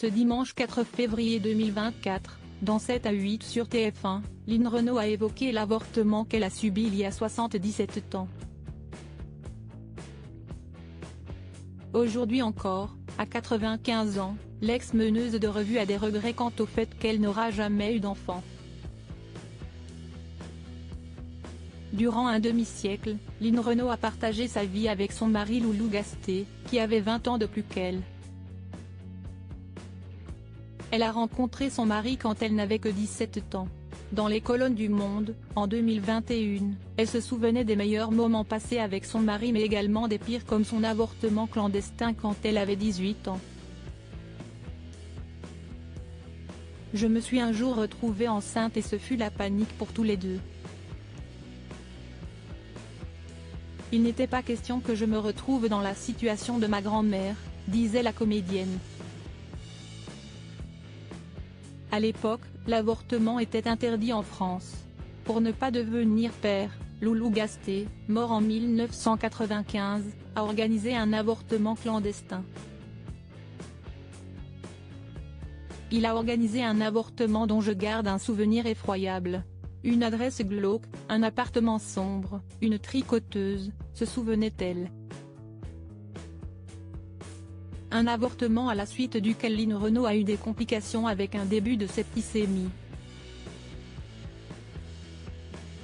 Ce dimanche 4 février 2024, dans 7 à 8 sur TF1, Lynn Renaud a évoqué l'avortement qu'elle a subi il y a 77 ans. Aujourd'hui encore, à 95 ans, l'ex-meneuse de revue a des regrets quant au fait qu'elle n'aura jamais eu d'enfant. Durant un demi-siècle, Lynn Renaud a partagé sa vie avec son mari Loulou Gasté, qui avait 20 ans de plus qu'elle. Elle a rencontré son mari quand elle n'avait que 17 ans. Dans les colonnes du Monde, en 2021, elle se souvenait des meilleurs moments passés avec son mari mais également des pires comme son avortement clandestin quand elle avait 18 ans. Je me suis un jour retrouvée enceinte et ce fut la panique pour tous les deux. Il n'était pas question que je me retrouve dans la situation de ma grand-mère, disait la comédienne. À l'époque, l'avortement était interdit en France. Pour ne pas devenir père, Loulou Gasté, mort en 1995, a organisé un avortement clandestin. Il a organisé un avortement dont je garde un souvenir effroyable. Une adresse glauque, un appartement sombre, une tricoteuse, se souvenait-elle. Un avortement à la suite duquel Lynn Renaud a eu des complications avec un début de septicémie.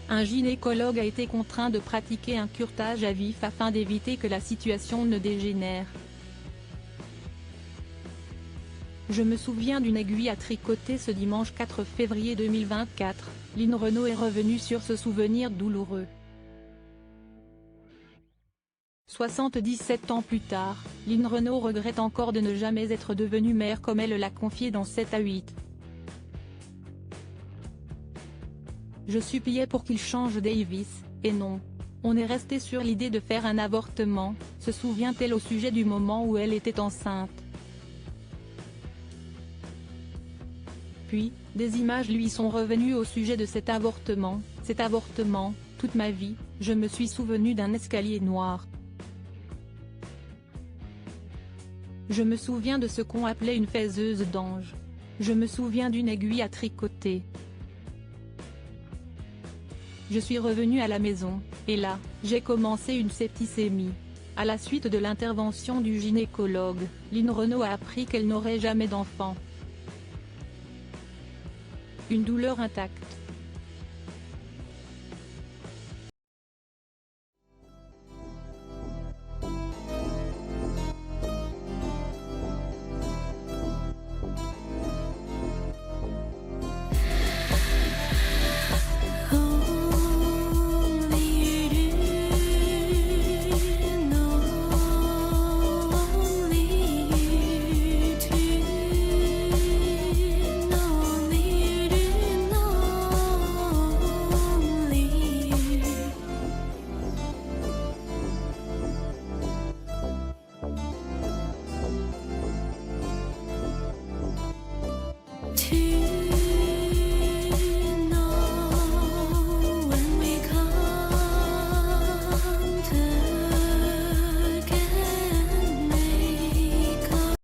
Un gynécologue a été contraint de pratiquer un curetage à vif afin d'éviter que la situation ne dégénère. Je me souviens d'une aiguille à tricoter ce dimanche 4 février 2024, Lynn Renaud est revenue sur ce souvenir douloureux. 77 ans plus tard, Lynn Renaud regrette encore de ne jamais être devenue mère comme elle l'a confié dans 7 à 8. Je suppliais pour qu'il change Davis, et non. On est resté sur l'idée de faire un avortement, se souvient-elle au sujet du moment où elle était enceinte. Puis, des images lui sont revenues au sujet de cet avortement, toute ma vie, je me suis souvenu d'un escalier noir. Je me souviens de ce qu'on appelait une faiseuse d'ange. Je me souviens d'une aiguille à tricoter. Je suis revenue à la maison, et là, j'ai commencé une septicémie. À la suite de l'intervention du gynécologue, Lynn Renaud a appris qu'elle n'aurait jamais d'enfant. Une douleur intacte. To